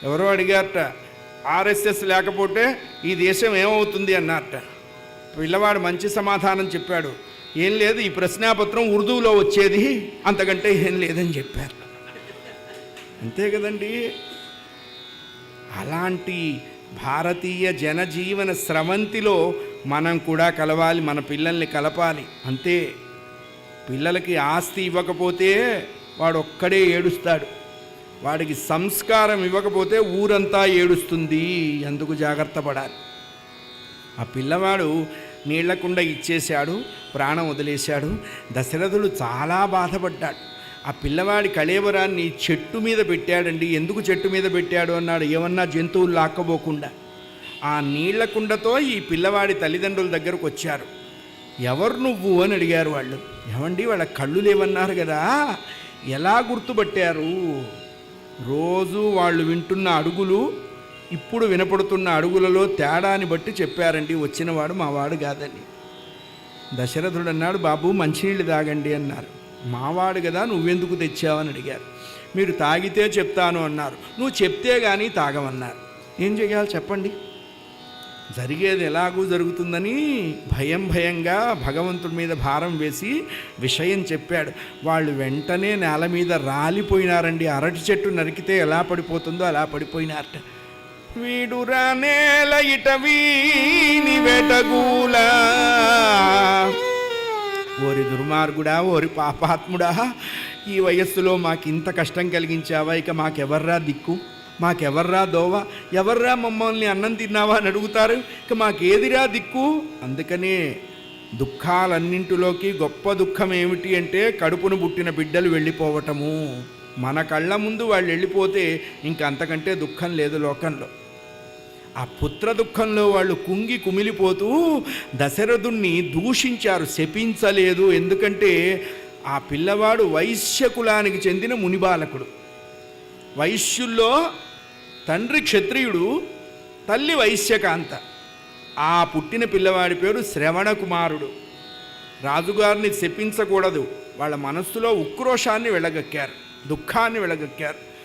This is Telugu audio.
ఎవరో అడిగారట, ఆర్ఎస్ఎస్ లేకపోతే ఈ దేశం ఏమవుతుంది అన్నారట. పిల్లవాడు మంచి సమాధానం చెప్పాడు, ఏం లేదు, ఈ ప్రశ్నాపత్రం ఉర్దూలో వచ్చేది, అంతకంటే ఏం లేదని చెప్పారు. అంతే కదండి. అలాంటి భారతీయ జనజీవన స్రవంతిలో మనం కూడా కలవాలి, మన పిల్లల్ని కలపాలి. అంతే. పిల్లలకి ఆస్తి ఇవ్వకపోతే వాడు ఒక్కడే ఏడుస్తాడు, వాడికి సంస్కారం ఇవ్వకపోతే ఊరంతా ఏడుస్తుంది. అందుకు జాగ్రత్త పడాలి. ఆ పిల్లవాడు నీళ్లకుండ ఇచ్చేశాడు, ప్రాణం వదిలేశాడు. దశరథుడు చాలా బాధపడ్డాడు. ఆ పిల్లవాడి కళేబరాన్ని చెట్టు మీద పెట్టాడండి. ఎందుకు చెట్టు మీద పెట్టాడు అన్నాడు, ఏమన్నా జంతువులు లాక్కబోకుండా. ఆ నీళ్లకుండతో ఈ పిల్లవాడి తల్లిదండ్రుల దగ్గరకు వచ్చారు. ఎవరు నువ్వు అని అడిగారు వాళ్ళు. ఏమండి, వాళ్ళ కళ్ళు లేవన్నారు కదా, ఎలా గుర్తుపట్టారు? రోజు వాళ్ళు వింటున్న అడుగులు, ఇప్పుడు వినపడుతున్న అడుగులలో తేడాని బట్టి చెప్పారండి, వచ్చినవాడు మావాడు కాదని. దశరథుడు అన్నాడు, బాబు మంచినీళ్ళు తాగండి అన్నారు. మావాడు కదా, నువ్వెందుకు తెచ్చావని అడిగారు. మీరు తాగితే చెప్తాను అన్నారు. నువ్వు చెప్తే కానీ తాగమన్నారు. ఏం చేయాలి చెప్పండి? జరిగేది ఎలాగూ జరుగుతుందని భయంగా భగవంతుడి మీద భారం వేసి విషయం చెప్పాడు. వాళ్ళు వెంటనే నేల మీద రాలిపోయినారండి. అరటి చెట్టు నరికితే ఎలా పడిపోతుందో అలా పడిపోయినారట. వీడురా నేల ఇట వీని వెటగూలా, ఓరి దుర్మార్గుడా, ఓరి పాపాత్ముడా, ఈ వయస్సులో మాకింత కష్టం కలిగించావా? ఇక మాకెవర్రా దిక్కు, మాకెవర్రా దోవ, ఎవర్రా మమ్మల్ని అన్నం తిన్నావా అని అడుగుతారు. ఇక మాకేదిరా దిక్కు? అందుకనే దుఃఖాలన్నింటిలోకి గొప్ప దుఃఖం ఏమిటి అంటే కడుపును పుట్టిన బిడ్డలు వెళ్ళిపోవటము. మన కళ్ళ ముందు వాళ్ళు వెళ్ళిపోతే ఇంకంతకంటే దుఃఖం లేదు లోకంలో. ఆ పుత్ర దుఃఖంలో వాళ్ళు కుంగి కుమిలిపోతూ దశరథుణ్ణి దూషించారు, శపించలేదు. ఎందుకంటే ఆ పిల్లవాడు వైశ్య కులానికి చెందిన మునిబాలకుడు. వైశ్యుల్లో తండ్రి క్షత్రియుడు, తల్లి వైశ్యకాంత. ఆ పుట్టిన పిల్లవాడి పేరు శ్రవణ కుమారుడు. రాజుగారిని శపించకూడదు, వాళ్ళ మనస్సులో ఉక్రోషాన్ని వెళ్ళగక్కారు, దుఃఖాన్ని వెళ్ళగక్కారు.